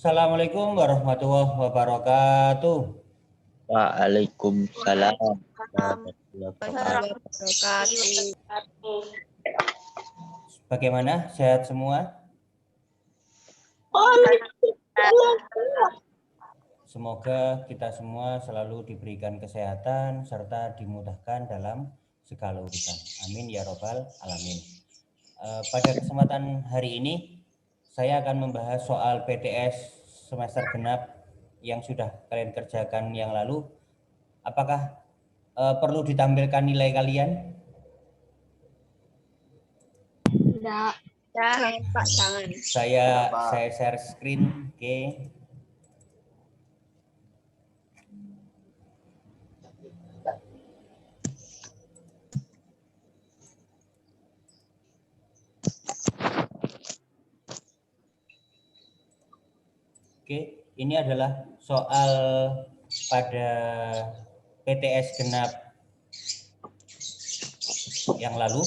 Assalamualaikum warahmatullahi wabarakatuh. Waalaikumsalam warahmatullahi wabarakatuh. Bagaimana? Sehat semua? Semoga kita semua selalu diberikan kesehatan serta dimudahkan dalam segala urusan. Amin ya robbal alamin. Pada kesempatan hari ini saya akan membahas soal PTS semester genap yang sudah kalian kerjakan yang lalu. Apakah perlu ditampilkan nilai kalian? Tidak. Jangan, Pak, jangan. Saya share screen. Oke. Oke, ini adalah soal pada PTS genap yang lalu.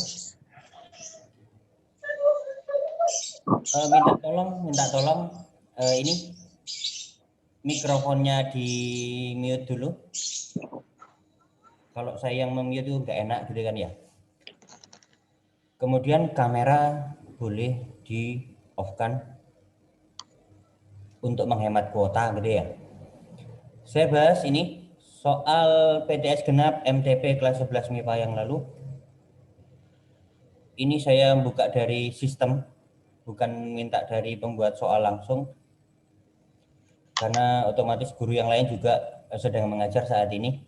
Minta tolong ini mikrofonnya di mute dulu. Kalau saya yang memute itu nggak enak gitu kan ya. Kemudian kamera boleh di off kan untuk menghemat kuota gitu ya. Saya bahas ini soal PTS genap MTP kelas 11 MIPA yang lalu. Ini saya buka dari sistem, bukan minta dari pembuat soal langsung. Karena otomatis guru yang lain juga sedang mengajar saat ini.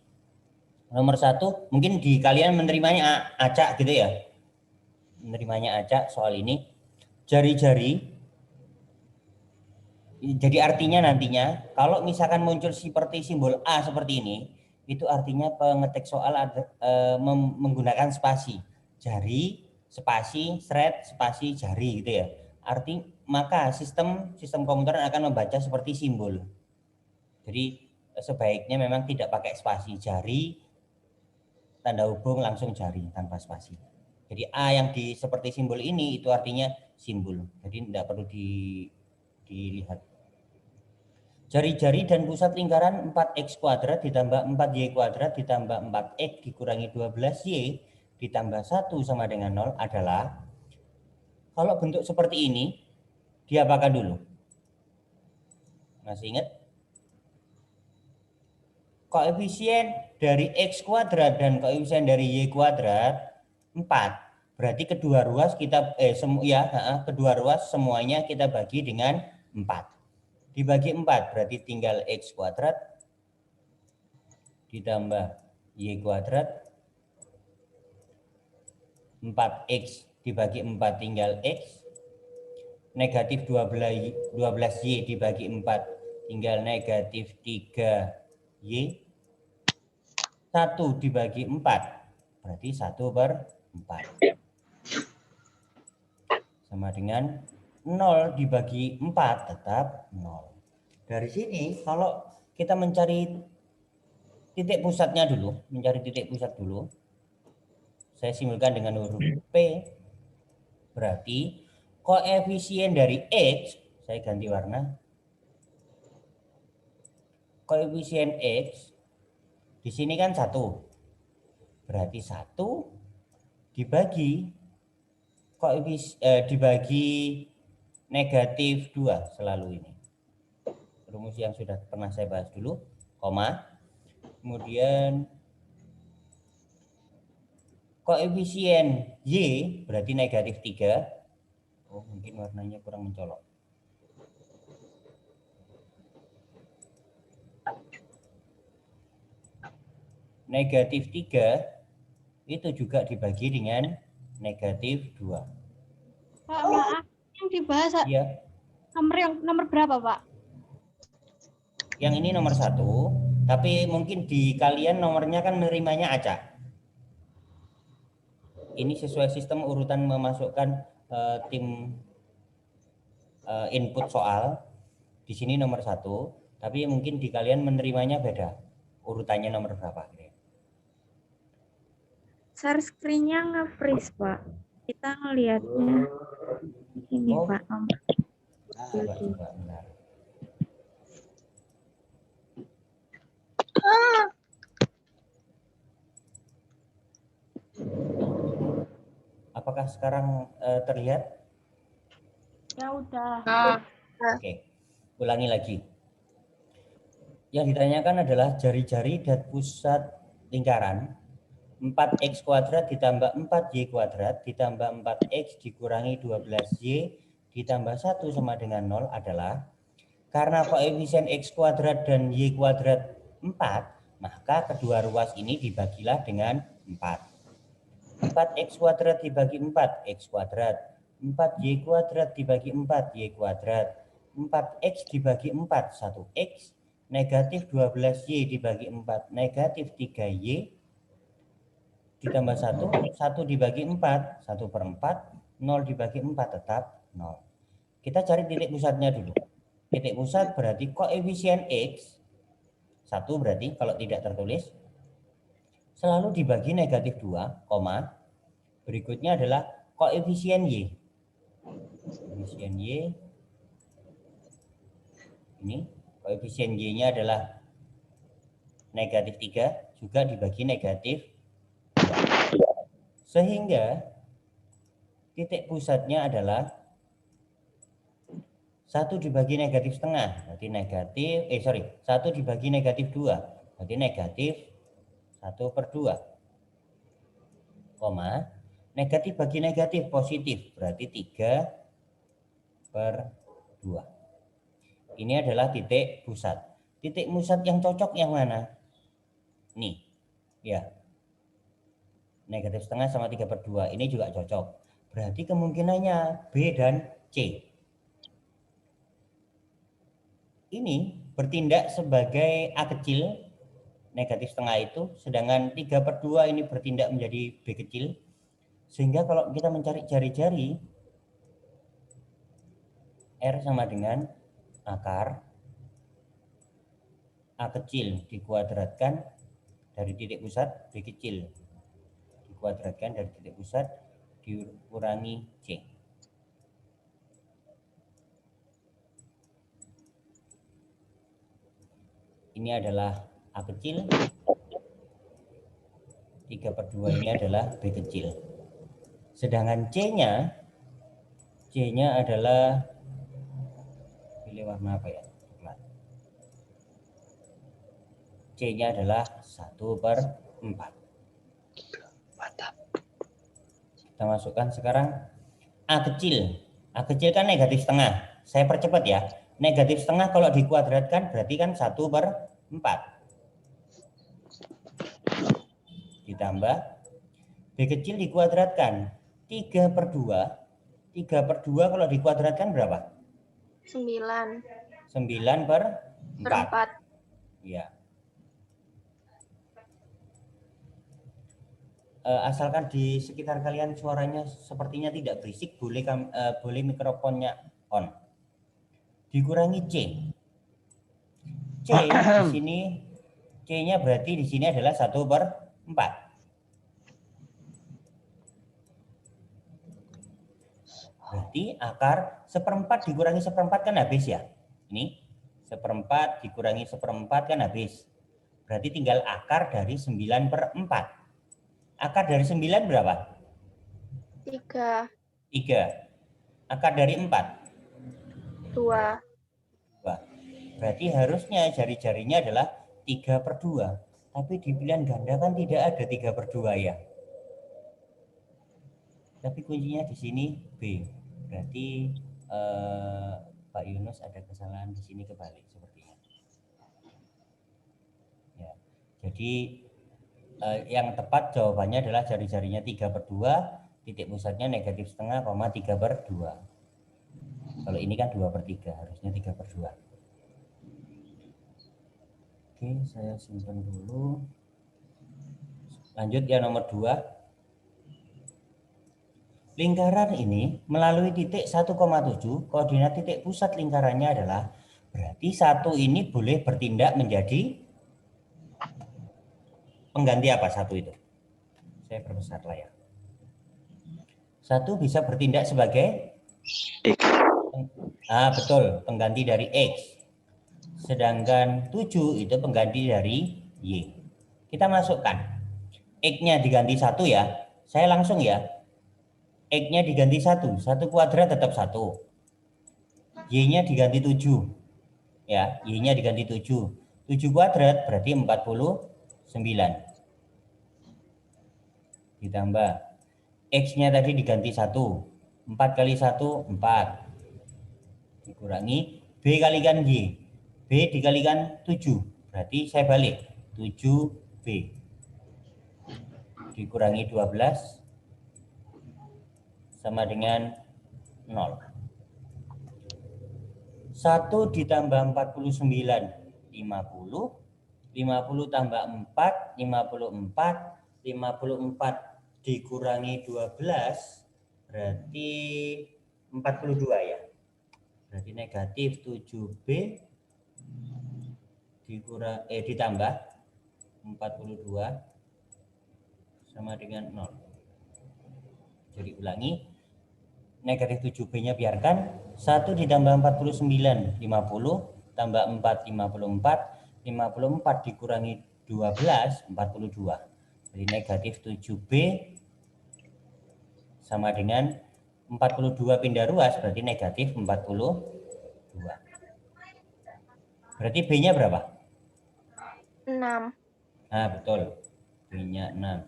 Nomor 1, mungkin di kalian menerimanya acak gitu ya. Menerimanya acak soal ini. Jari-jari. Jadi artinya nantinya kalau misalkan muncul seperti simbol A seperti ini, itu artinya pengetik soal menggunakan spasi. Jari, spasi, thread, spasi, jari gitu ya. Maka sistem komputer akan membaca seperti simbol. Jadi sebaiknya memang tidak pakai spasi, jari, tanda hubung langsung jari tanpa spasi. Jadi A yang seperti simbol ini itu artinya simbol. Jadi tidak perlu dilihat. Jari-jari dan pusat lingkaran 4x kuadrat ditambah 4y kuadrat ditambah 4x dikurangi 12y ditambah 1 sama dengan 0 adalah, kalau bentuk seperti ini, diapakan dulu? Masih ingat? Koefisien dari x kuadrat dan koefisien dari y kuadrat 4. Berarti kedua ruas kedua ruas semuanya kita bagi dengan 4. Dibagi 4 berarti tinggal x kuadrat ditambah y kuadrat. 4x dibagi 4 tinggal x. Negatif 12y dibagi 4 tinggal negatif 3y. 1 dibagi 4 berarti 1/4. Sama dengan 0 dibagi 4 tetap 0. Dari sini kalau kita mencari titik pusatnya dulu, saya simbolkan dengan huruf P. Berarti koefisien dari X, saya ganti warna. Koefisien X di sini kan 1. Berarti 1 dibagi dibagi negatif 2 selalu ini. Rumus yang sudah pernah saya bahas dulu, koma. Kemudian koefisien Y berarti negatif 3. Oh, mungkin warnanya kurang mencolok. Negatif 3 itu juga dibagi dengan negatif 2. Pak, maaf, yang dibahas ya. nomor berapa, Pak? Yang ini nomor 1, tapi mungkin di kalian nomornya kan menerimanya acak. Ini sesuai sistem urutan memasukkan tim input soal. Di sini nomor 1, tapi mungkin di kalian menerimanya beda. Urutannya nomor berapa? Share screen-nya nge-freeze, Pak. Kita ngelihatnya ini, Pak. Coba, bentar. Apakah sekarang terlihat? Ya udah. Oke, ulangi lagi. Yang ditanyakan adalah jari-jari dan pusat lingkaran 4x kuadrat ditambah 4y kuadrat ditambah 4x dikurangi 12y ditambah 1 sama dengan 0 adalah karena koefisien x kuadrat dan y kuadrat 4, maka kedua ruas ini dibagilah dengan 4. 4x kuadrat dibagi 4, x kuadrat. 4y kuadrat dibagi 4, y kuadrat. 4x dibagi 4, 1x. Negatif 12y dibagi 4, negatif 3y. Ditambah 1, 1 dibagi 4, 1/4. 0 dibagi 4 tetap 0. Kita cari titik pusatnya dulu. Titik pusat berarti koefisien x, 1 berarti kalau tidak tertulis, selalu dibagi negatif 2, berikutnya adalah koefisien y. Koefisien y, ini koefisien y-nya adalah negatif 3, juga dibagi negatif 2. Sehingga titik pusatnya adalah 1 dibagi negatif setengah, berarti negatif, 1 dibagi negatif 2, berarti negatif 1/2. Koma, negatif bagi negatif positif, berarti 3/2. Ini adalah titik pusat. Titik pusat yang cocok yang mana? Nih, ya. Negatif setengah sama 3/2, ini juga cocok. Berarti kemungkinannya B dan C. Ini bertindak sebagai A kecil, negatif setengah itu, sedangkan 3/2 ini bertindak menjadi B kecil. Sehingga kalau kita mencari jari-jari, R sama dengan akar A kecil dikuadratkan dari titik pusat B kecil, dikuadratkan dari titik pusat dikurangi C. Ini adalah A kecil, 3/2 ini adalah B kecil. Sedangkan C-nya adalah, pilih warna apa ya? C-nya adalah 1/4. Kita masukkan sekarang A kecil. A kecil kan negatif setengah. Saya percepat ya. Negatif setengah kalau dikuadratkan berarti kan 1/4. Ditambah B kecil dikuadratkan 3/2. 3/2 kalau dikuadratkan berapa? 9. 9/4. Ya. Asalkan di sekitar kalian suaranya sepertinya tidak berisik, boleh mikrofonnya on. Dikurangi C. C di sini, C-nya berarti di sini adalah 1/4. Berarti akar 1/4 dikurangi 1/4 kan habis ya. Ini 1/4 dikurangi 1/4 kan habis. Berarti tinggal akar dari 9/4. Akar dari 9 berapa? 3. 3. Akar dari 4? 2. Berarti harusnya jari-jarinya adalah 3/2. Tapi di pilihan ganda kan tidak ada 3/2 ya. Tapi kuncinya di sini B. Berarti Pak Yunus ada kesalahan di sini kebalik sepertinya. Ya. Jadi yang tepat jawabannya adalah jari-jarinya 3/2, titik pusatnya negatif setengah, 3/2. Kalau ini kan 2/3, harusnya 3/2. Oke, saya simpan dulu. Lanjut ya nomor 2. Lingkaran ini melalui titik 1,7, koordinat titik pusat lingkarannya adalah, berarti 1 ini boleh bertindak menjadi pengganti apa 1 itu? Saya perbesar layar. 1 bisa bertindak sebagai X. Betul, pengganti dari X. Sedangkan 7 itu pengganti dari Y. Kita masukkan. X-nya diganti 1 ya. Saya langsung ya. X-nya diganti 1. 1 kuadrat tetap 1. Y-nya diganti 7. Ya, Y-nya diganti 7. 7 kuadrat berarti 49. Ditambah X-nya tadi diganti 1. 4 kali 1, 4. Dikurangi B kalikan Y. B dikalikan 7. Berarti saya balik. 7B. Dikurangi 12 sama dengan 0. 1 ditambah 49, 50. 50 tambah 4, 54. 54 dikurangi 12, berarti 42 ya. Berarti negatif 7B ditambah 42 sama dengan 0. Jadi ulangi, negatif 7B-nya biarkan. 1 ditambah 49, 50. Tambah 4, 54. 54 dikurangi 12, 42. Jadi negatif 7B sama dengan 42 pindah ruas, berarti negatif 42. Berarti B-nya berapa? 6. Nah, betul. B-nya 6.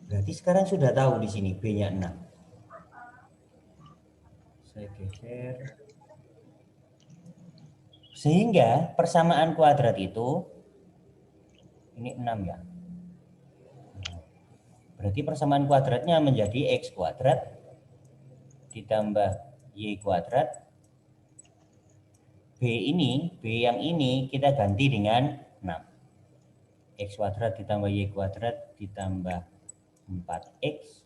Berarti sekarang sudah tahu di sini B-nya 6. Saya geser. Sehingga persamaan kuadrat itu ini 6 ya. Berarti persamaan kuadratnya menjadi X kuadrat ditambah Y kuadrat. B yang ini kita ganti dengan 6. X kuadrat ditambah Y kuadrat ditambah 4X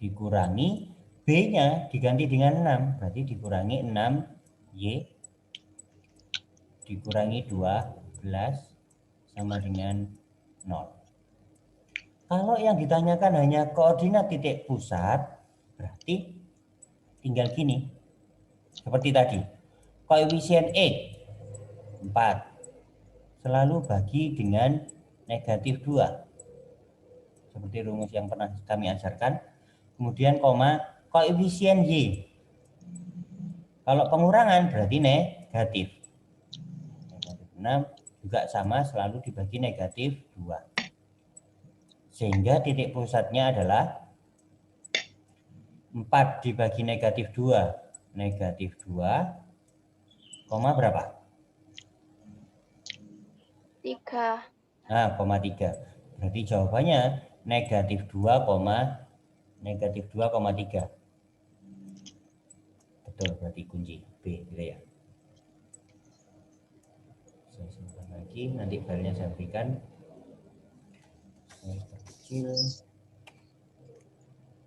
dikurangi B-nya diganti dengan 6, berarti dikurangi 6Y dikurangi 12 sama dengan 0. Kalau yang ditanyakan hanya koordinat titik pusat, berarti tinggal gini. Seperti tadi, koefisien X 4 selalu bagi dengan negatif 2. Seperti rumus yang pernah kami ajarkan. Kemudian koma, koefisien Y. Kalau pengurangan berarti negatif. Negatif 6 juga sama, selalu dibagi negatif 2. Sehingga titik pusatnya adalah 4 dibagi negatif 2. Negatif 2, koma berapa? 3. Nah, koma 3. Berarti jawabannya negatif 2, negatif 2,3. Betul, berarti kunci B gitu ya. Saya simpan lagi, nanti filenya saya berikan. Saya perkecil.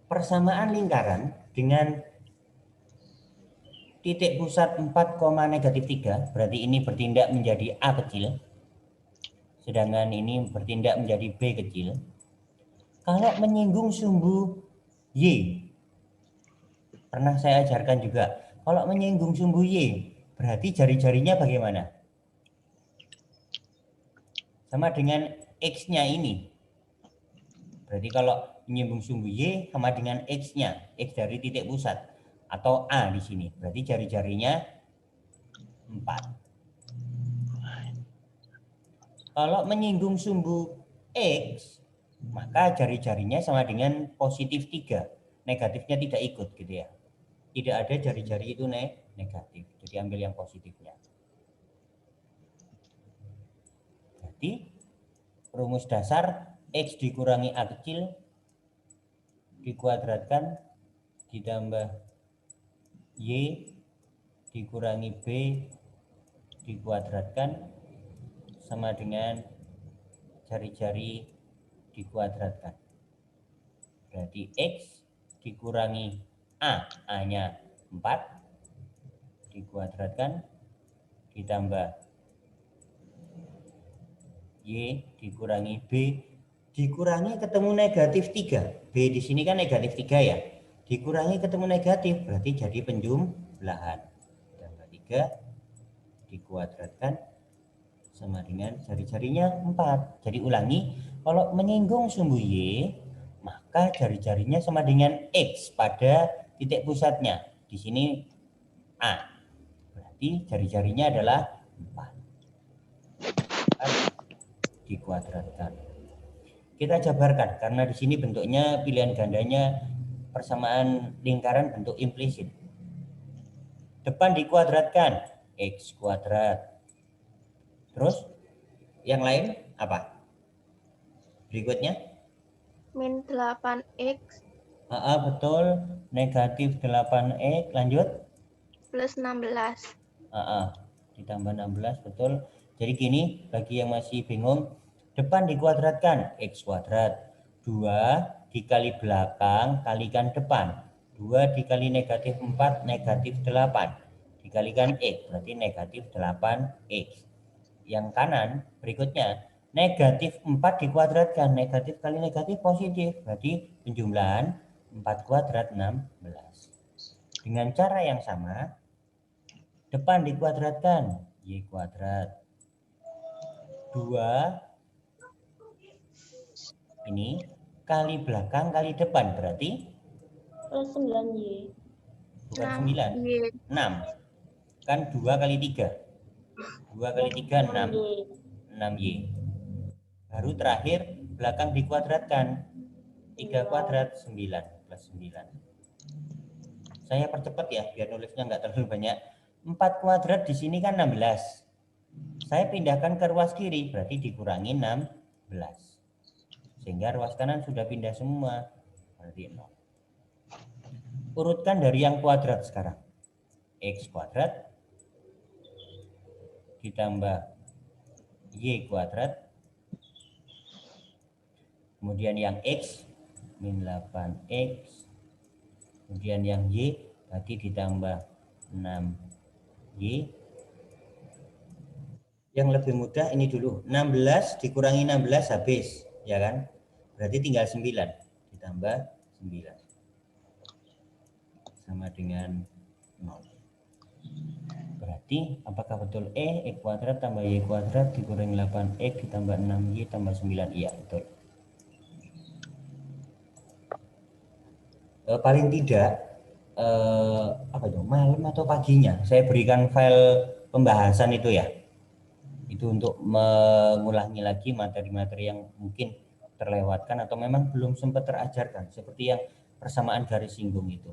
Persamaan lingkaran dengan titik pusat 4, negatif 3, berarti ini bertindak menjadi A kecil. Sedangkan ini bertindak menjadi B kecil. Kalau menyinggung sumbu Y, pernah saya ajarkan juga. Kalau menyinggung sumbu Y, berarti jari-jarinya bagaimana? Sama dengan X-nya ini. Berarti kalau menyinggung sumbu Y sama dengan X-nya, X dari titik pusat. Atau A di sini. Berarti jari-jarinya 4. Kalau menyinggung sumbu X, maka jari-jarinya sama dengan positif 3. Negatifnya tidak ikut gitu ya. Tidak ada jari-jari itu negatif. Jadi ambil yang positifnya. Berarti rumus dasar X dikurangi A kecil dikuadratkan ditambah Y dikurangi B dikuadratkan sama dengan jari-jari dikuadratkan. Berarti X dikurangi A, A-nya 4, dikuadratkan, ditambah Y dikurangi B, dikurangi ketemu negatif 3. B di sini kan negatif 3 ya. Dikurangi ketemu negatif, berarti jadi penjumlahan. Tambah 3, dikuadratkan, sama dengan jari-jarinya 4. Jadi ulangi, kalau menyinggung sumbu Y, maka jari-jarinya sama dengan X pada titik pusatnya. Di sini A. Berarti jari-jarinya adalah 4. Dikuadratkan. Kita jabarkan karena di sini bentuknya pilihan gandanya persamaan lingkaran bentuk implisit. Depan dikuadratkan, X kuadrat. Terus yang lain apa? Berikutnya? Min 8X Betul, negatif 8X, lanjut. plus 16. Ditambah 16, betul. Jadi gini, bagi yang masih bingung, depan dikuadratkan, X kuadrat. 2 dikali belakang, kalikan depan. 2 dikali negatif 4, negatif 8. Dikalikan X, berarti negatif 8X. Yang kanan, berikutnya, negatif 4 dikuadratkan. Negatif kali negatif positif, berarti penjumlahan 4 kuadrat 16. Dengan cara yang sama, depan dikuadratkan, Y kuadrat. 2 ini kali belakang kali depan, berarti Plus 9Y. bukan 6 9, Y 6. Kan 2 kali 3. 2 kali 3, 6. 6Y. Baru terakhir belakang dikuadratkan. 3 kuadrat 9 plus 9. Saya percepat ya biar nulisnya nggak terlalu banyak. 4 kuadrat di sini kan 16. Saya pindahkan ke ruas kiri, berarti dikurangi 16. Sehingga ruas kanan sudah pindah semua, berarti 0. Urutkan dari yang kuadrat sekarang. X kuadrat ditambah Y kuadrat. Kemudian yang X, min 8X. Kemudian yang Y, berarti ditambah 6Y. Yang lebih mudah ini dulu, 16 dikurangi 16 habis, ya kan? Berarti tinggal 9, ditambah 9. Sama dengan 0. Berarti apakah betul X kuadrat tambah Y kuadrat dikurangi 8X ditambah 6Y tambah 9? Iya, betul. Paling tidak, malam atau paginya, saya berikan file pembahasan itu ya. Itu untuk mengulangi lagi materi-materi yang mungkin terlewatkan atau memang belum sempat terajarkan, seperti yang persamaan garis singgung itu.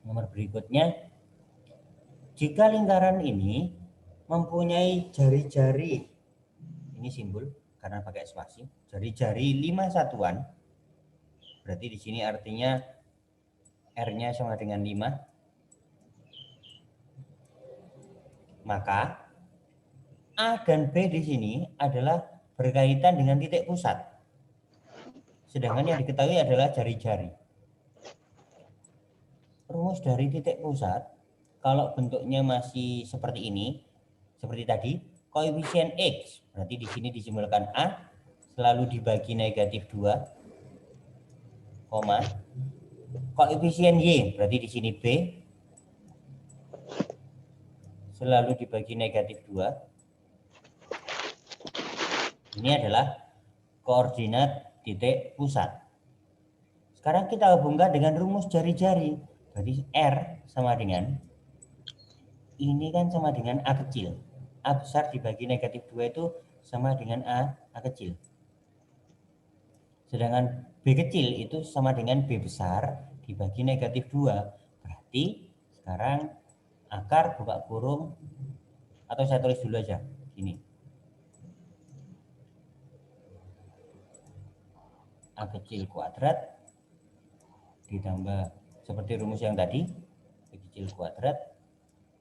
Nomor berikutnya, jika lingkaran ini mempunyai jari-jari, ini simbol karena pakai spasi, jari-jari 5 satuan, berarti di sini artinya R-nya sama dengan 5, maka A dan B di sini adalah berkaitan dengan titik pusat. Sedangkan yang diketahui adalah jari-jari. Rumus dari titik pusat, kalau bentuknya masih seperti ini, seperti tadi, koefisien X, berarti di sini disimbolkan A, selalu dibagi negatif 2, koefisien Y, berarti di sini B, selalu dibagi negatif 2. Ini adalah koordinat titik pusat. Sekarang kita hubungkan dengan rumus jari-jari. Jadi R sama dengan, ini kan sama dengan A kecil. A besar dibagi negatif 2 itu sama dengan A kecil. Sedangkan B kecil itu sama dengan B besar dibagi negatif 2. Berarti sekarang akar buka kurung, atau saya tulis dulu aja, gini. A kecil kuadrat ditambah seperti rumus yang tadi, B kecil kuadrat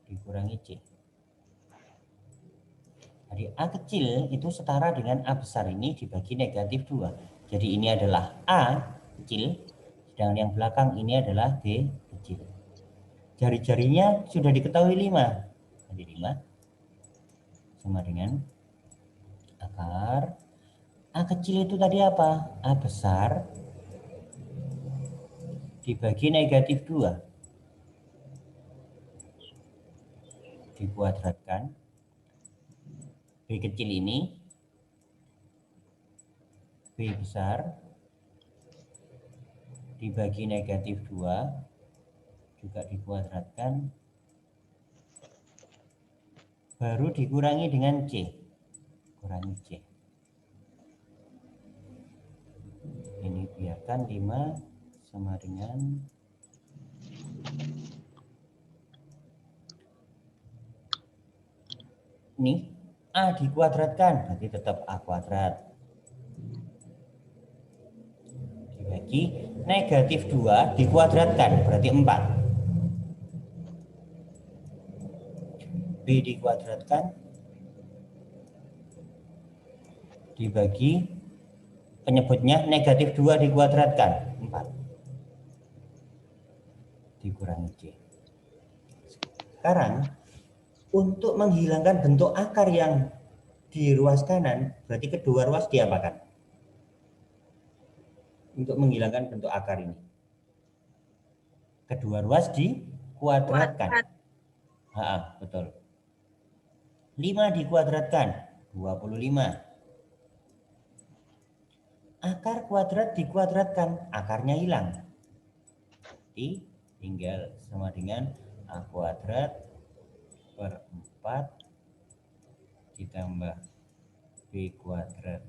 dikurangi C. Jadi A kecil itu setara dengan A besar ini dibagi negatif 2. Jadi ini adalah A kecil, sedangkan yang belakang ini adalah B kecil. Jari-jarinya sudah diketahui 5. Jadi 5 sama dengan akar A kecil itu tadi apa? A besar dibagi negatif 2 dikuadratkan. B kecil ini B besar dibagi negatif 2 juga dikuadratkan, baru dikurangi dengan C, kurangi C. Ini biarkan 5 sama dengan ini A dikuadratkan, berarti tetap A kuadrat. Dibagi negatif 2 dikuadratkan, berarti 4. B dikuadratkan dibagi penyebutnya negatif 2 dikuadratkan 4 dikurangi C. Sekarang untuk menghilangkan bentuk akar yang di ruas kanan, berarti kedua ruas diapakan? Untuk menghilangkan bentuk akar ini, kedua ruas dikuadratkan. Betul. 5 dikuadratkan 25. Akar kuadrat dikuadratkan, akarnya hilang. Jadi tinggal sama dengan A kuadrat per 4 ditambah B kuadrat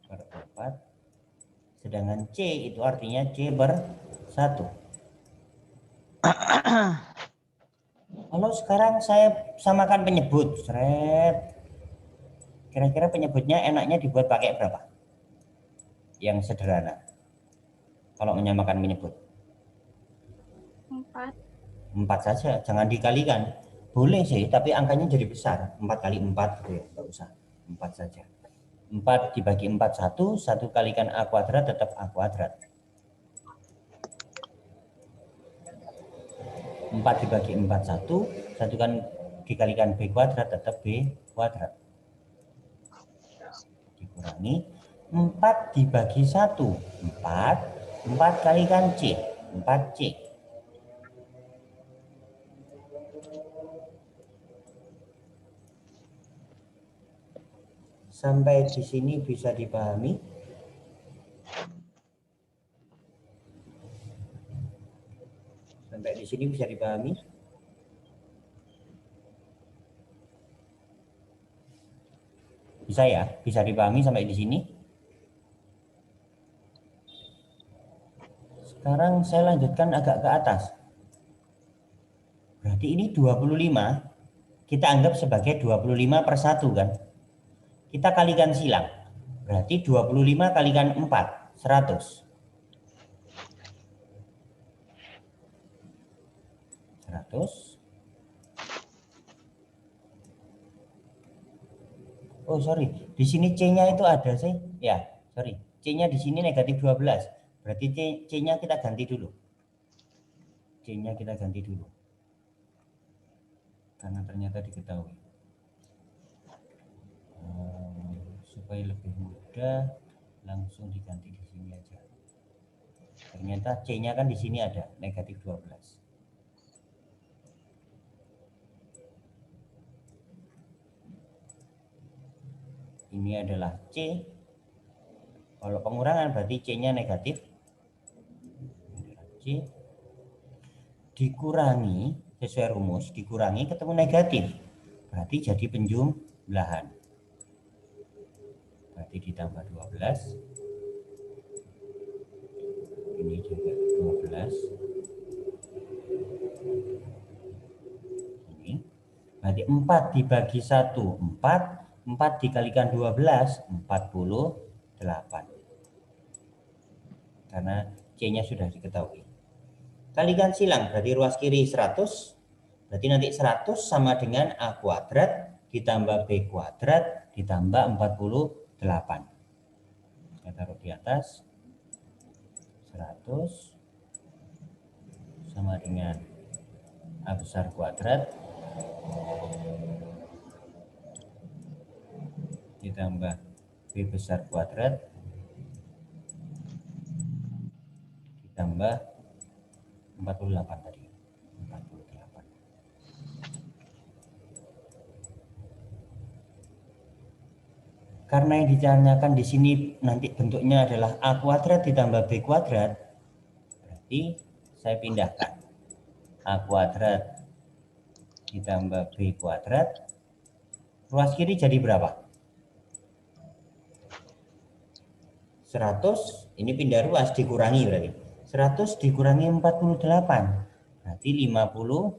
per 4. Sedangkan C itu artinya C per 1. Kalau sekarang saya samakan penyebut, seret. Kira-kira penyebutnya enaknya dibuat pakai berapa? Yang sederhana. Kalau menyamakan penyebut. 4. 4 saja, jangan dikalikan. Boleh sih, tapi angkanya jadi besar. 4 kali 4 gitu ya, enggak usah. 4 saja. 4 dibagi 4 1, 1 kalikan A kuadrat tetap A kuadrat. 4 dibagi 4 1, 1 kan dikalikan B kuadrat tetap B kuadrat. Dikurangi 4 dibagi 1, 4. 4 kalikan C, 4C. Sampai di sini bisa dipahami? Sampai di sini bisa dipahami? Bisa ya? Bisa dipahami sampai di sini? Sekarang saya lanjutkan agak ke atas. Berarti ini 25, kita anggap sebagai 25 per 1 kan? Kita kalikan silang. Berarti 25 kalikan 4, 100. 100. Oh sorry, di sini C-nya itu ada sih. Ya, sorry. C-nya di sini negatif 12. Berarti C-nya kita ganti dulu. C-nya kita ganti dulu. Karena ternyata diketahui. Supaya lebih mudah, langsung diganti di sini aja. Ternyata C-nya kan di sini ada, negatif 12. Ini adalah C. Kalau pengurangan berarti C-nya negatif. C dikurangi sesuai rumus, dikurangi ketemu negatif. Berarti jadi penjumlahan. Berarti ditambah 12. Ini juga 12. Ini. Berarti 4 dibagi 1, 4. 4 dikalikan 12, 48. Karena C-nya sudah diketahui. Kalikan silang, berarti ruas kiri 100. Berarti nanti 100 sama dengan A kuadrat ditambah B kuadrat ditambah 48. Kita taruh di atas. 100 sama dengan A besar kuadrat ditambah B besar kuadrat ditambah 48 tadi. 48. Karena yang ditanyakan di sini nanti bentuknya adalah A kuadrat ditambah B kuadrat, berarti saya pindahkan A kuadrat ditambah B kuadrat, ruas kiri jadi berapa? 100, ini pindah ruas dikurangi berarti. 100 dikurangi 48, berarti 52.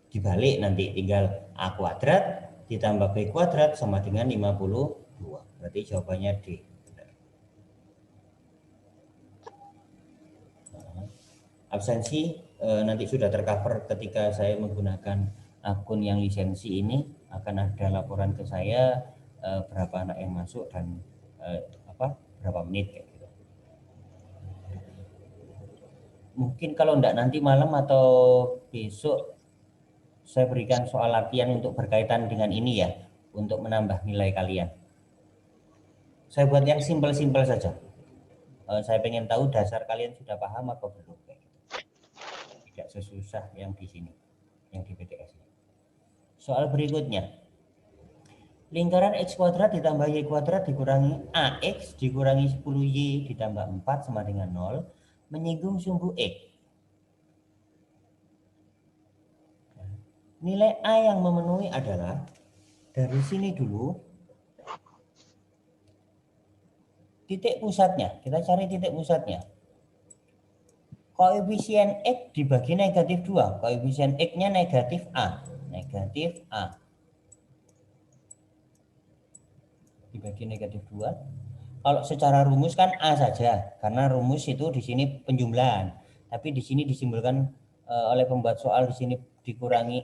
Dibalik nanti tinggal A kuadrat ditambah B kuadrat sama dengan 52. Berarti jawabannya D. Absensi nanti sudah tercover ketika saya menggunakan akun yang lisensi ini, akan ada laporan ke saya berapa anak yang masuk dan berapa menit kayak gitu. Mungkin kalau enggak nanti malam atau besok saya berikan soal latihan untuk berkaitan dengan ini ya, untuk menambah nilai kalian. Saya buat yang simpel-simpel saja. Saya pengen tahu dasar kalian sudah paham atau belum. Tidak sesusah yang di sini, yang di PTS. Soal berikutnya. Lingkaran X kuadrat ditambah Y kuadrat dikurangi AX dikurangi 10Y ditambah 4 sama dengan 0 menyinggung sumbu X. Nilai A yang memenuhi adalah dari sini dulu titik pusatnya. Kita cari titik pusatnya. Koefisien X dibagi negatif 2. Koefisien X-nya negatif A. Negatif A. Dibagi negatif 2. Kalau secara rumus kan A saja. Karena rumus itu di sini penjumlahan. Tapi di sini disimbolkan oleh pembuat soal di sini dikurangi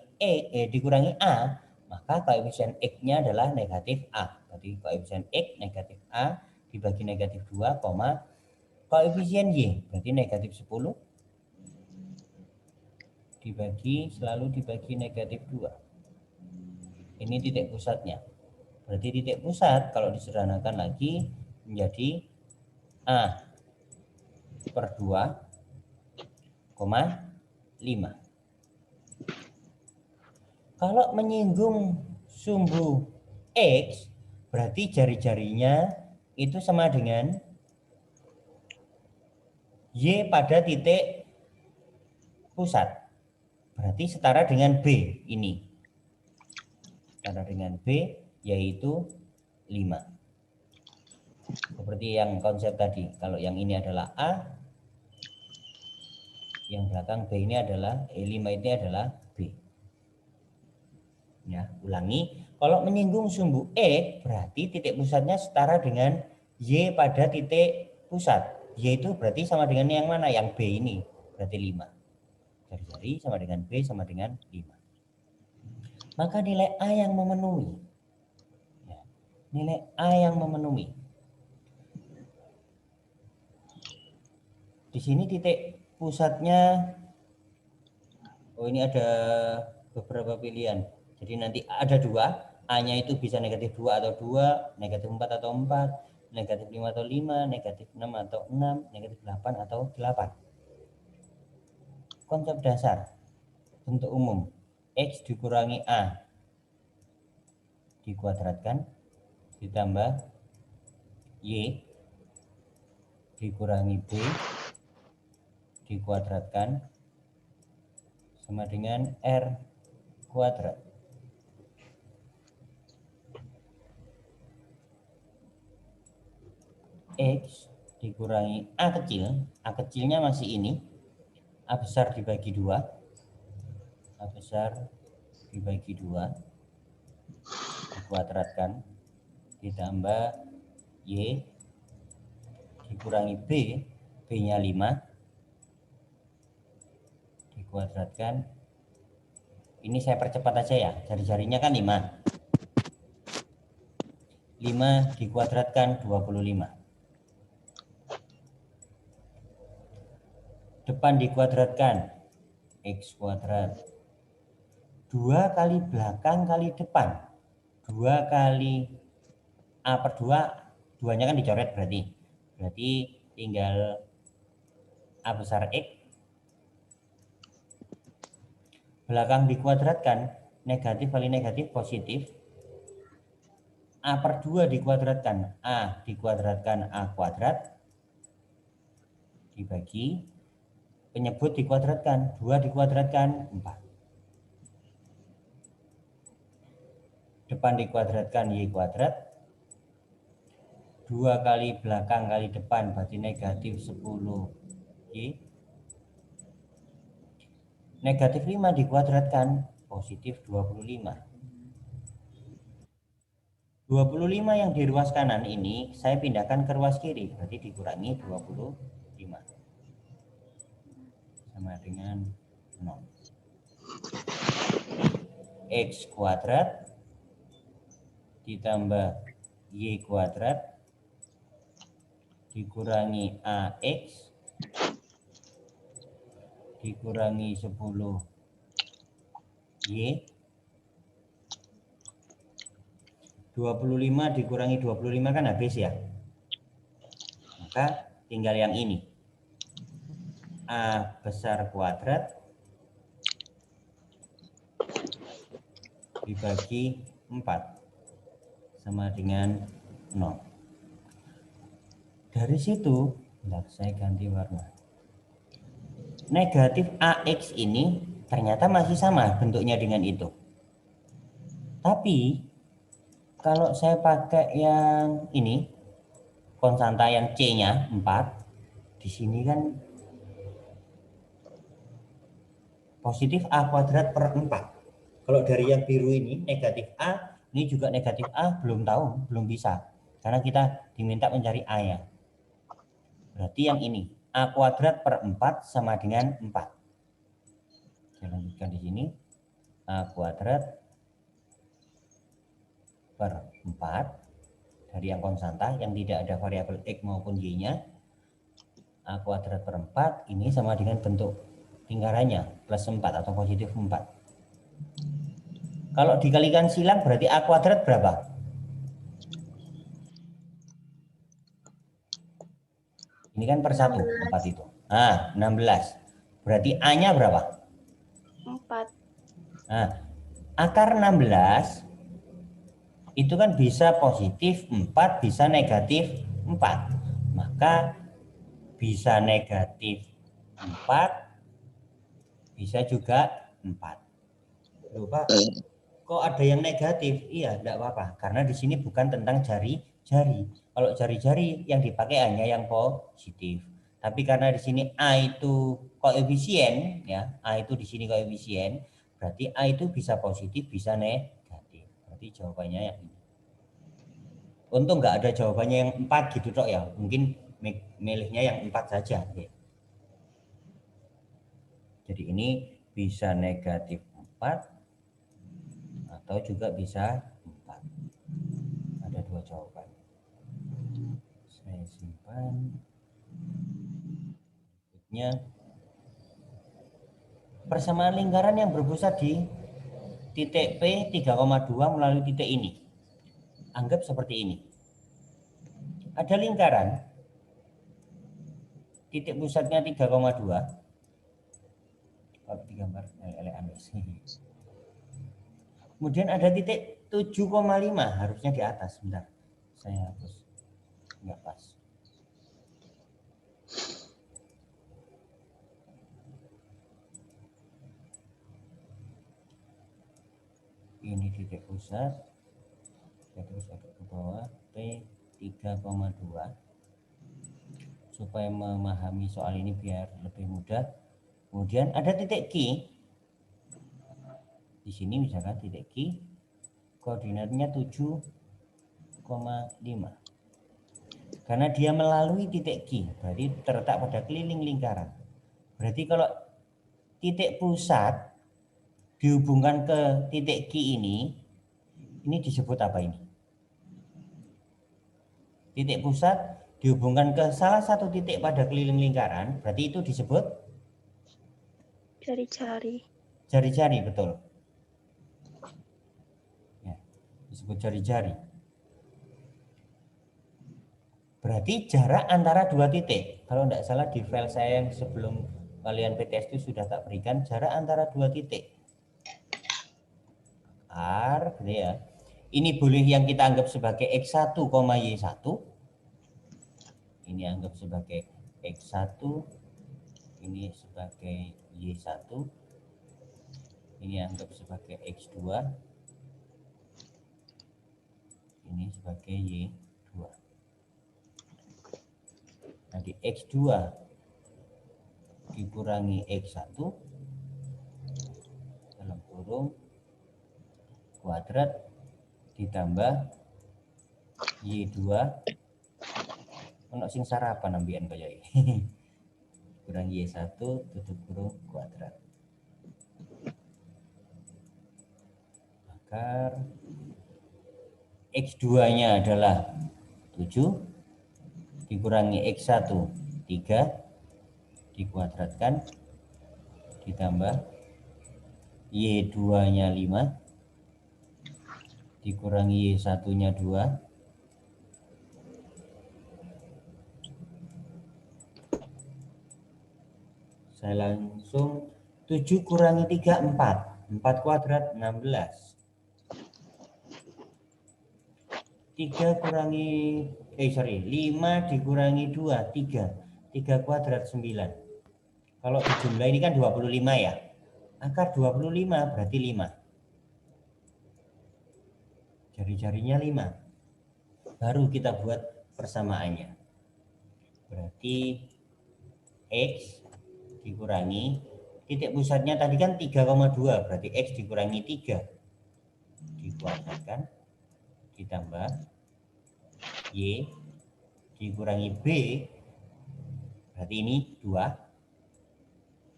A. Maka koefisien X-nya adalah negatif A. Jadi koefisien X negatif A dibagi negatif 2, koefisien Y berarti negatif 10 selalu dibagi negatif 2. Ini titik pusatnya. Berarti titik pusat kalau disederhanakan lagi menjadi A per 2,5. Kalau menyinggung sumbu X berarti jari-jarinya itu sama dengan Y pada titik pusat. Berarti setara dengan B ini. Setara dengan B yaitu 5. Seperti yang konsep tadi. Kalau yang ini adalah A, yang belakang B ini adalah 5 ini adalah B. Ya, ulangi. Kalau menyinggung sumbu E berarti titik pusatnya setara dengan Y pada titik pusat. Y itu berarti sama dengan yang mana? Yang B ini. Berarti 5. Jari-jari sama dengan B sama dengan 5. Maka nilai A yang memenuhi. Ya, nilai A yang memenuhi. Di sini titik pusatnya, ini ada beberapa pilihan. Jadi nanti ada 2, A-nya itu bisa negatif 2 atau 2, negatif 4 atau 4, negatif 5 atau 5, negatif 6 atau 6, negatif 8 atau 8. Konsep dasar bentuk umum X dikurangi A dikuadratkan ditambah Y dikurangi B dikuadratkan sama dengan R kuadrat. X dikurangi A kecil, A kecilnya masih ini, A besar dibagi 2, A besar dibagi 2, dikuadratkan, ditambah Y, dikurangi B, B-nya 5, dikuadratkan, ini saya percepat aja ya, jari-jarinya kan 5. 5 dikuadratkan 25. Depan dikuadratkan X kuadrat. 2 kali belakang kali depan. 2 kali A per 2, 2-nya kan dicoret berarti. Berarti tinggal A besar X. Belakang dikuadratkan, negatif kali negatif positif. A per 2 dikuadratkan A dikuadratkan A kuadrat dibagi penyebut dikuadratkan 2 dikuadratkan 4. Depan dikuadratkan Y kuadrat 2 kali belakang kali depan berarti negatif 10Y. Negatif 5 dikuadratkan positif 25. 25 yang di ruas kanan ini saya pindahkan ke ruas kiri, berarti dikurangi 25 sama dengan 0. X kuadrat ditambah Y kuadrat dikurangi AX dikurangi 10Y. 25 dikurangi 25 kan habis ya. Maka tinggal yang ini. A besar kuadrat dibagi 4 sama dengan 0. Dari situ, bentar, saya ganti warna. Negatif AX ini ternyata masih sama bentuknya dengan itu. Tapi kalau saya pakai yang ini, konstanta yang C-nya 4, di sini kan positif A kuadrat per 4. Kalau dari yang biru ini negatif A, ini juga negatif A, belum tahu, belum bisa. Karena kita diminta mencari A-nya. Berarti yang ini, A kuadrat per 4 sama dengan 4. Saya lanjutkan di sini. A kuadrat per 4 dari yang konstanta yang tidak ada variabel X maupun Y-nya. A kuadrat per 4 ini sama dengan bentuk lingkarannya plus 4 atau positif 4. Kalau dikalikan silang berarti A kuadrat berapa? Ini kan per 1, 4 itu. Nah, 16. Berarti A-nya berapa? 4. Nah, akar 16 itu kan bisa positif 4, bisa negatif 4. Maka bisa negatif 4, bisa juga 4. Loh, Pak, kok ada yang negatif? Iya, enggak apa-apa. Karena di sini bukan tentang jari-jari. Kalau jari-jari yang dipakai hanya yang positif. Tapi karena di sini A itu koefisien, ya, A itu di sini koefisien, berarti A itu bisa positif, bisa negatif. Berarti jawabannya yang ini. Untung nggak ada jawabannya yang 4 gitu tok ya. Mungkin milihnya yang 4 saja. Jadi ini bisa negatif 4 atau juga bisa 4. Ada 2 jawaban. Saya simpan. Berikutnya, persamaan lingkaran yang berpusat di titik P 3,2 melalui titik ini. Anggap seperti ini. Ada lingkaran, titik pusatnya 3,2. Kalau digambar, kemudian ada titik 7,5, harusnya di atas. Bentar, saya hapus. Enggak pas. Ini titik pusat. Terus agak ke bawah P 3,2 supaya memahami soal ini biar lebih mudah. Kemudian ada titik Q di sini, misalkan titik Q koordinatnya 7,5 karena dia melalui titik Q berarti terletak pada keliling lingkaran. Berarti kalau titik pusat dihubungkan ke titik Q ini disebut apa ini? Titik pusat dihubungkan ke salah satu titik pada keliling lingkaran, berarti itu disebut Jari-jari. Jari-jari, betul. Ya, disebut jari-jari. Berarti jarak antara dua titik. Kalau tidak salah di file saya yang sebelum kalian PTS itu sudah tak berikan jarak antara dua titik. R, gitu ya. Ini boleh yang kita anggap sebagai X1, Y1. Ini anggap sebagai X1, ini sebagai Y1, ini anggap sebagai X2, ini sebagai Y2. Nanti X2 dikurangi X1 dalam kurung kuadrat ditambah Y2 ono sing sarapan ambian kaya iki. Kurang Y1 tutup kurung kuadrat. Akar X2-nya adalah 7 dikurangi X1 3 dikuadratkan ditambah Y2-nya 5 dikurangi Y1-nya 2 saya langsung 7 kurangi 3 4 kuadrat 16 3 kurangi 5 dikurangi 2 3 kuadrat 9. Kalau dijumlah ini kan 25 ya, akar 25 berarti 5, jari-jarinya 5, baru kita buat persamaannya. Berarti X dikurangi titik pusatnya tadi kan 3,2, berarti X dikurangi 3 dikuadratkan ditambah Y dikurangi B, berarti ini 2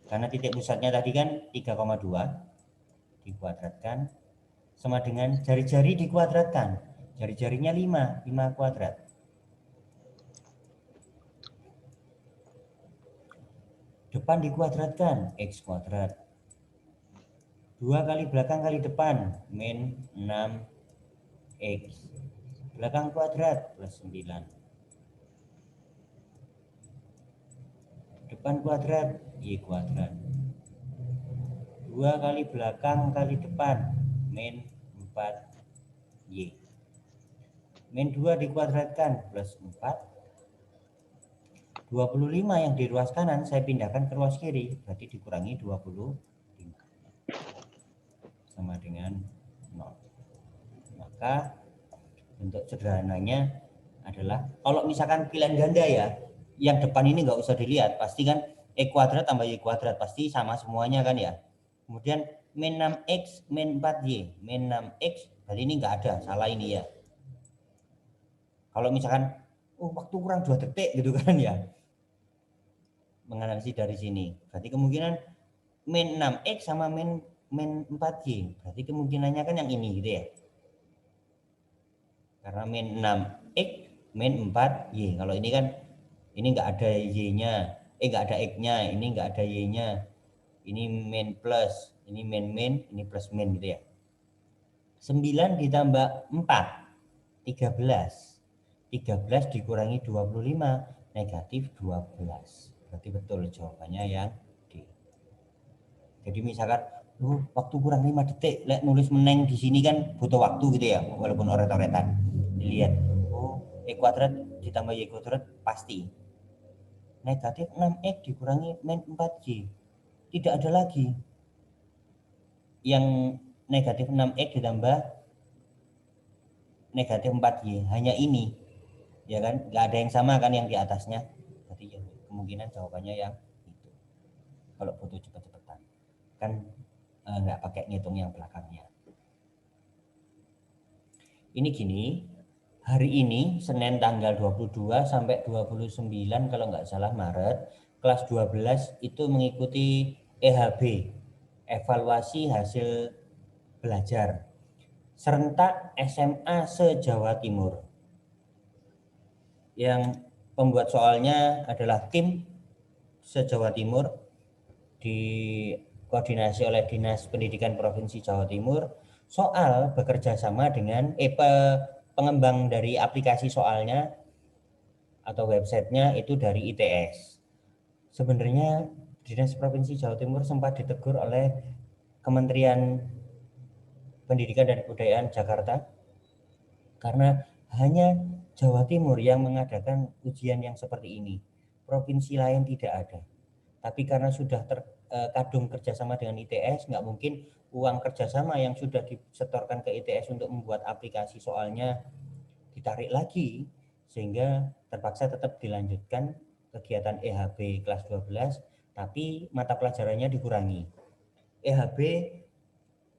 karena titik pusatnya tadi kan 3,2 dikuadratkan sama dengan jari-jari dikuadratkan, jari-jarinya 5 kuadrat. Depan dikuadratkan, X kuadrat. 2 kali belakang kali depan, min 6X. Belakang kuadrat, plus 9. Depan kuadrat, Y kuadrat. 2 kali belakang kali depan, min 4Y. Min 2 dikuadratkan, plus 4. 25 yang di ruas kanan saya pindahkan ke ruas kiri, berarti dikurangi 25 sama dengan 0. Maka bentuk sederhananya adalah kalau misalkan pilihan ganda ya, yang depan ini nggak usah dilihat, pasti kan E kuadrat tambah Y kuadrat pasti sama semuanya kan ya. Kemudian min 6X min 4Y, min 6X berarti ini nggak ada, salah ini ya. Kalau misalkan waktu kurang 2 detik gitu kan ya, menganalisis dari sini, berarti kemungkinan min 6X sama min 4Y, berarti kemungkinannya kan yang ini gitu ya, karena min 6X min 4Y. Kalau ini kan ini nggak ada Y-nya, nggak ada X-nya, ini nggak ada Y-nya, ini min plus, ini min, ini plus min gitu ya. 9 ditambah 4 13 dikurangi 25 negatif 12, berarti betul jawabannya yang D. Jadi misalkan waktu kurang 5 detik nulis meneng di sini kan butuh waktu gitu ya, walaupun oret-oretan. Dilihat, E kuadrat ditambah Y kuadrat pasti negatif 6X dikurangi min 4Y, tidak ada lagi yang negatif 6X ditambah negatif 4Y, hanya ini ya kan, nggak ada yang sama kan yang di atasnya, berarti ya, kemungkinan jawabannya yang itu. Kalau butuh cepat-cepatan kan nggak pakai ngitung yang belakangnya. Ini gini, hari ini Senin tanggal 22 sampai 29 kalau nggak salah Maret, kelas 12 itu mengikuti EHB, evaluasi hasil belajar serentak SMA se-Jawa Timur. Yang pembuat soalnya adalah tim se-Jawa Timur dikoordinasi oleh Dinas Pendidikan Provinsi Jawa Timur. Soal bekerja sama dengan pengembang dari aplikasi soalnya atau websitenya itu dari ITS. Sebenarnya Dinas Provinsi Jawa Timur sempat ditegur oleh Kementerian Pendidikan dan Kebudayaan Jakarta Karena hanya Jawa Timur yang mengadakan ujian yang seperti ini. Provinsi lain tidak ada. Tapi karena sudah terkadung kerjasama dengan ITS, nggak mungkin uang kerjasama yang sudah disetorkan ke ITS untuk membuat aplikasi soalnya ditarik lagi, sehingga terpaksa tetap dilanjutkan kegiatan EHB kelas 12, tapi mata pelajarannya dikurangi. EHB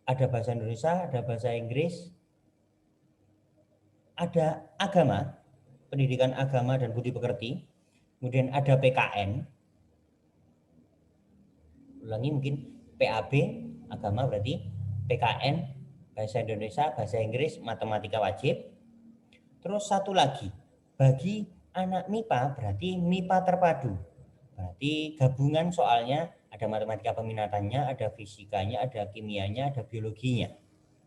ada bahasa Indonesia, ada bahasa Inggris, ada agama, pendidikan agama dan budi pekerti, kemudian ada PKN, ulangi mungkin PAB, agama berarti, PKN, bahasa Indonesia, bahasa Inggris, matematika wajib. Terus satu lagi, bagi anak MIPA berarti MIPA terpadu. Berarti gabungan soalnya ada matematika peminatannya, ada fisikanya, ada kimianya, ada biologinya.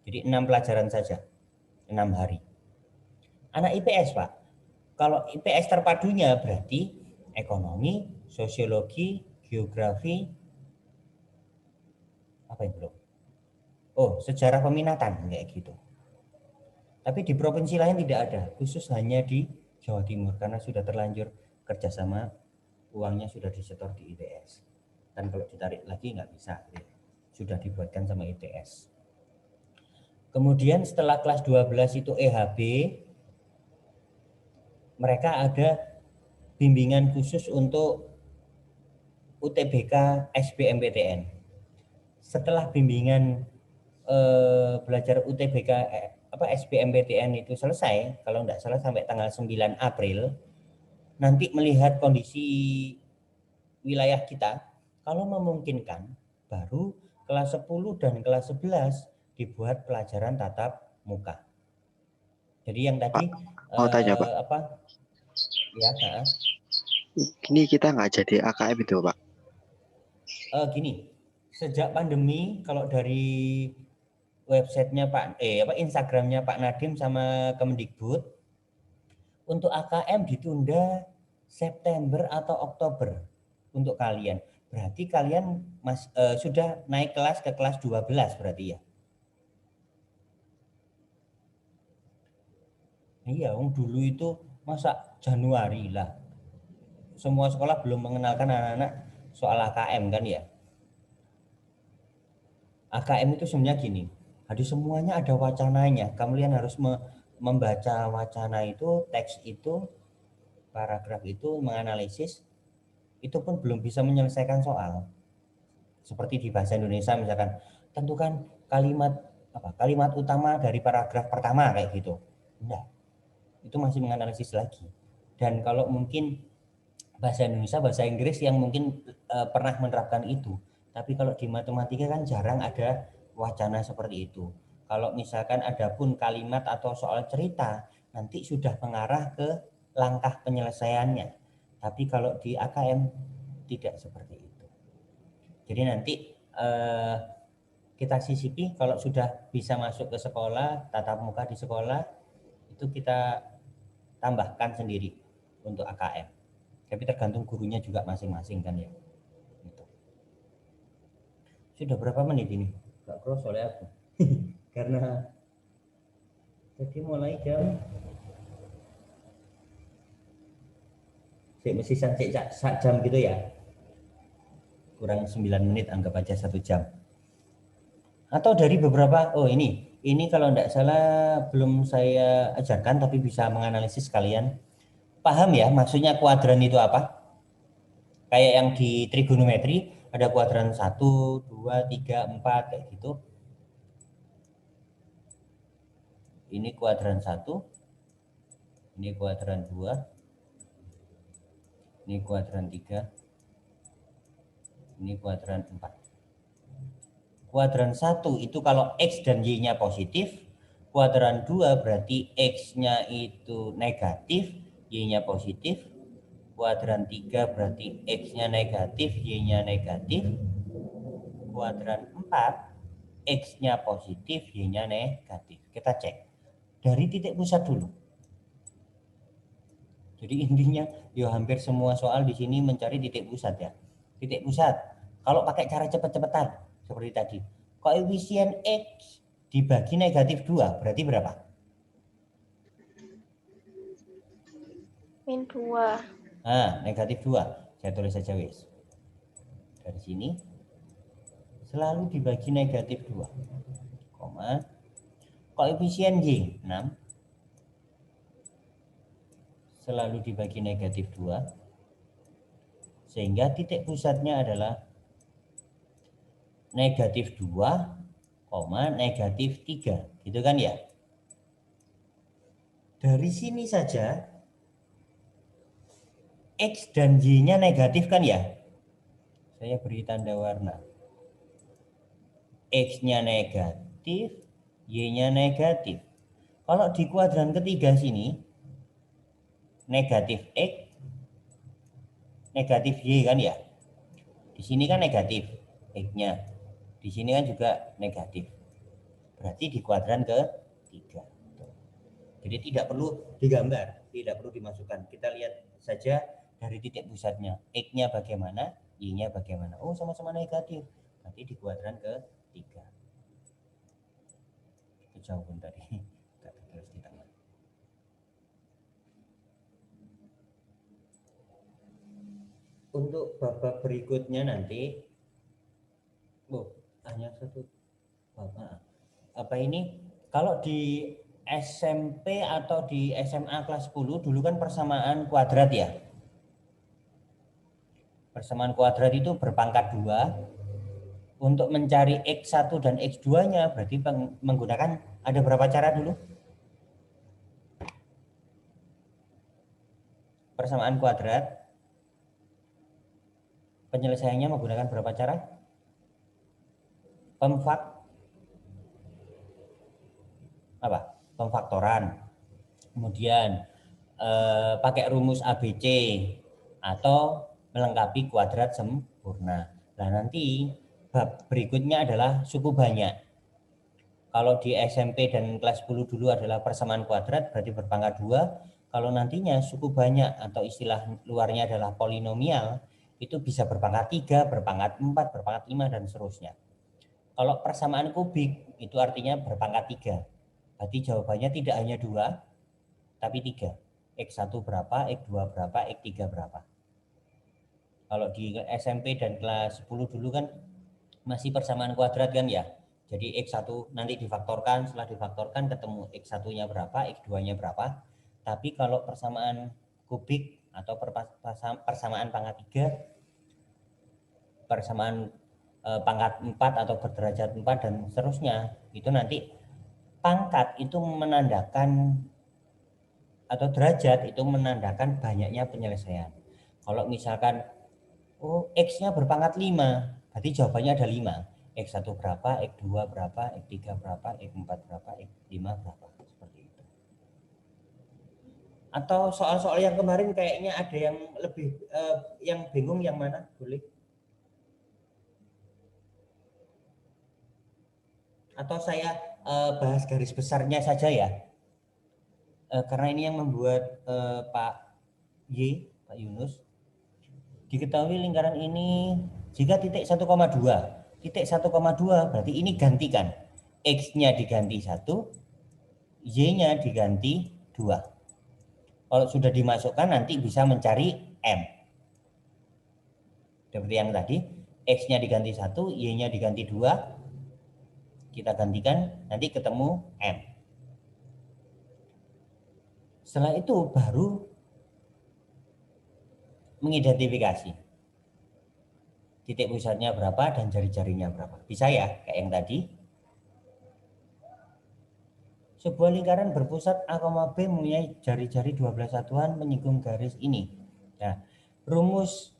Jadi 6 pelajaran saja, 6 hari. Anak IPS, Pak. Kalau IPS terpadunya berarti ekonomi, sosiologi, geografi, apa itu? Oh, sejarah peminatan kayak gitu. Tapi di provinsi lain tidak ada, khusus hanya di Jawa Timur karena sudah terlanjur kerjasama, uangnya sudah disetor di ITS. Dan kalau ditarik lagi nggak bisa, sudah dibuatkan sama ITS. Kemudian setelah kelas 12 itu EHB, mereka ada bimbingan khusus untuk UTBK SBMPTN. Setelah bimbingan belajar UTBK SBMPTN itu selesai, kalau tidak salah sampai tanggal 9 April, nanti melihat kondisi wilayah kita, kalau memungkinkan, baru kelas 10 dan kelas 11 dibuat pelajaran tatap muka. Jadi yang tadi mau tanya, Pak. Ya, Ini kita nggak jadi AKM itu, Pak. Gini, sejak pandemi kalau dari websitenya Instagramnya Pak Nadiem sama Kemendikbud, untuk AKM ditunda September atau Oktober untuk kalian. Berarti kalian sudah naik kelas ke kelas 12 berarti ya? Iya, dulu itu masa Januari lah. Semua sekolah belum mengenalkan anak-anak soal AKM kan ya. AKM itu sebenarnya gini, semuanya ada wacananya. Kalian harus membaca wacana itu, teks itu, paragraf itu, menganalisis. Itu pun belum bisa menyelesaikan soal. Seperti di bahasa Indonesia misalkan, tentukan kalimat utama dari paragraf pertama kayak gitu. Enggak. Itu masih menganalisis lagi. Dan kalau mungkin bahasa Indonesia, bahasa Inggris yang mungkin pernah menerapkan itu. Tapi kalau di matematika kan jarang ada wacana seperti itu. Kalau misalkan ada pun kalimat atau soal cerita, nanti sudah mengarah ke langkah penyelesaiannya. Tapi kalau di AKM tidak seperti itu. Jadi nanti kita sisipi kalau sudah bisa masuk ke sekolah, tatap muka di sekolah, itu kita tambahkan sendiri untuk AKM. Tapi tergantung gurunya juga masing-masing kan ya. Gitu. Sudah berapa menit ini? Gak cross oleh aku. Karena jadi mulai jam mesti jam gitu ya. Kurang 9 menit, anggap aja 1 jam. Atau dari beberapa, ini kalau tidak salah belum saya ajarkan tapi bisa menganalisis kalian. Paham ya maksudnya kuadran itu apa? Kayak yang di trigonometri ada kuadran 1, 2, 3, 4 kayak gitu. Ini kuadran 1, ini kuadran 2, ini kuadran 3, ini kuadran 4. Kuadran 1 itu kalau X dan Y-nya positif, kuadran 2 berarti X-nya itu negatif, Y-nya positif, kuadran 3 berarti X-nya negatif, Y-nya negatif, kuadran 4 X-nya positif, Y-nya negatif. Kita cek dari titik pusat dulu. Jadi intinya hampir semua soal di sini mencari titik pusat ya. Titik pusat. Kalau pakai cara cepet-cepetan seperti tadi, koefisien X dibagi negatif 2 berarti berapa? min 2. Nah, negatif 2. Saya tulis saja wis. Dari sini selalu dibagi negatif 2. Koma. Koefisien Y 6 selalu dibagi negatif 2. Sehingga titik pusatnya adalah negatif 2, negatif 3. Gitu kan ya? Dari sini saja X dan Y-nya negatif kan ya? Saya beri tanda warna. X-nya negatif, Y-nya negatif. Kalau di kuadran ketiga sini, negatif X, negatif Y kan ya? Di sini kan negatif X-nya. Di sini kan juga negatif. Berarti di kuadran ketiga. Jadi tidak perlu digambar, tidak perlu dimasukkan. Kita lihat saja dari titik pusatnya. X-nya bagaimana, Y-nya bagaimana. Oh, sama-sama negatif. Nanti di kuadran ketiga. Kejauhan tadi. Tidak tertulis di tengah. Untuk babak berikutnya nanti, hanya satu babak. Apa ini? Kalau di SMP atau di SMA kelas 10 dulu kan persamaan kuadrat ya. Persamaan kuadrat itu berpangkat 2. Untuk mencari X1 dan X2-nya berarti menggunakan ada berapa cara dulu? Persamaan kuadrat. Penyelesaiannya menggunakan berapa cara? Pemfaktoran. Kemudian pakai rumus ABC atau melengkapi kuadrat sempurna. Nah, nanti bab berikutnya adalah suku banyak. Kalau di SMP dan kelas 10 dulu adalah persamaan kuadrat berarti berpangkat 2. Kalau nantinya suku banyak atau istilah luarnya adalah polinomial, itu bisa berpangkat 3, berpangkat 4, berpangkat 5 dan seterusnya. Kalau persamaan kubik itu artinya berpangkat 3. Berarti jawabannya tidak hanya 2, tapi 3. X1 berapa, X2 berapa, X3 berapa. Kalau di SMP dan kelas 10 dulu kan masih persamaan kuadrat kan ya. Jadi X1 nanti difaktorkan, setelah difaktorkan ketemu X1-nya berapa, X2-nya berapa. Tapi kalau persamaan kubik atau persamaan pangkat 3, persamaan pangkat 4 atau berderajat 4 dan seterusnya, itu nanti pangkat itu menandakan atau derajat itu menandakan banyaknya penyelesaian. Kalau misalkan X-nya berpangkat 5, berarti jawabannya ada 5. X1 berapa, X2 berapa, X3 berapa, X4 berapa, X5 berapa. Seperti itu. Atau soal-soal yang kemarin kayaknya ada yang lebih, yang bingung yang mana? Boleh? Atau saya bahas garis besarnya saja ya. Karena ini yang membuat Pak Yunus. Diketahui lingkaran ini jika titik 1,2. Titik 1,2 berarti ini gantikan. X-nya diganti 1, Y-nya diganti 2. Kalau sudah dimasukkan nanti bisa mencari M. Seperti yang tadi, X-nya diganti 1, Y-nya diganti 2. Kita gantikan, nanti ketemu M. Setelah itu baru mengidentifikasi titik pusatnya berapa dan jari-jarinya berapa. Bisa ya, kayak yang tadi. Sebuah lingkaran berpusat A, B mempunyai jari-jari 12 satuan menyinggung garis ini. Nah, rumus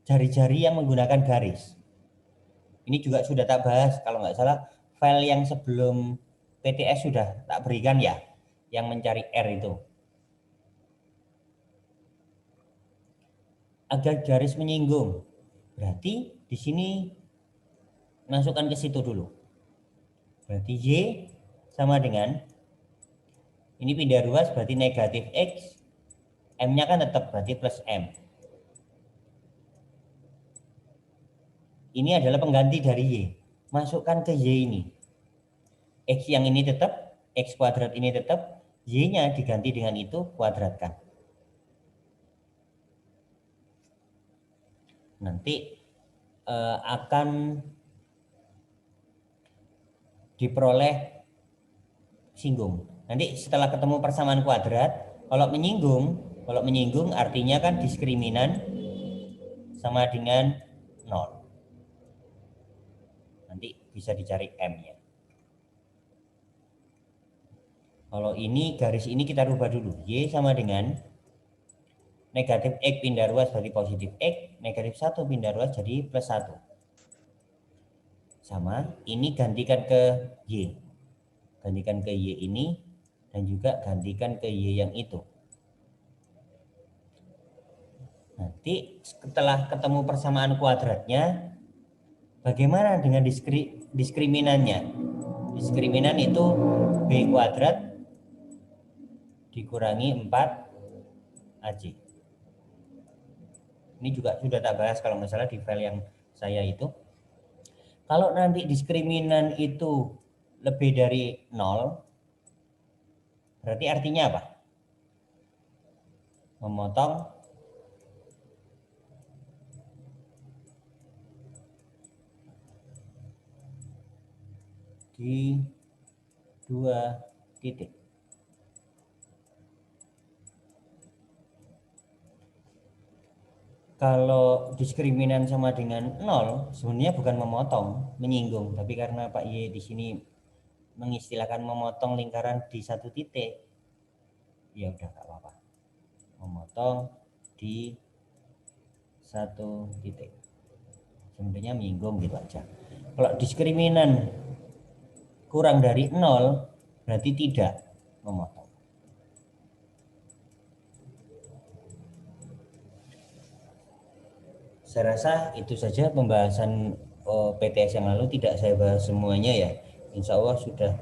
jari-jari yang menggunakan garis. Ini juga sudah tak bahas, kalau nggak salah file yang sebelum PTS sudah tak berikan ya, yang mencari R itu. Agar garis menyinggung, berarti di sini masukkan ke situ dulu. Berarti Y sama dengan, ini pindah ruas berarti negatif X, M-nya kan tetap berarti plus M. Ini adalah pengganti dari Y. Masukkan ke Y ini. X yang ini tetap, X kuadrat ini tetap, Y-nya diganti dengan itu, kuadratkan. Nanti akan diperoleh singgung. Nanti setelah ketemu persamaan kuadrat, kalau menyinggung artinya kan diskriminan sama dengan 0. Nanti bisa dicari M-nya. Kalau ini garis ini kita rubah dulu. Y sama dengan negatif X pindah ruas jadi positif X, negatif 1 pindah ruas jadi plus 1. Sama, ini gantikan ke Y. Gantikan ke Y ini dan juga gantikan ke Y yang itu. Nanti setelah ketemu persamaan kuadratnya, bagaimana dengan diskriminannya? Diskriminan itu B kuadrat dikurangi 4 AC. Ini juga sudah tak bahas kalau nggak salah di file yang saya itu. Kalau nanti diskriminan itu lebih dari 0, berarti artinya apa? Memotong di 2 titik. Kalau diskriminan sama dengan 0, sebenarnya bukan memotong, menyinggung. Tapi karena Pak Y di sini mengistilahkan memotong lingkaran di 1 titik, ya udah nggak apa-apa. Memotong di 1 titik. Sebenarnya menyinggung gitu aja. Kalau diskriminan kurang dari 0, berarti tidak memotong. Saya rasa itu saja pembahasan PTS yang lalu, tidak saya bahas semuanya ya. Insya Allah sudah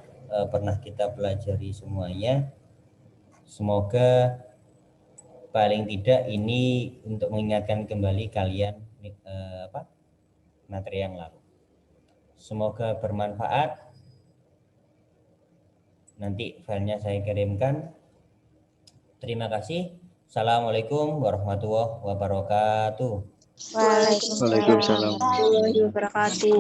pernah kita pelajari semuanya. Semoga paling tidak ini untuk mengingatkan kembali kalian materi yang lalu. Semoga bermanfaat. Nanti filenya saya kirimkan. Terima kasih. Assalamualaikum warahmatullahi wabarakatuh. Waalaikumsalam warahmatullahi wabarakatuh.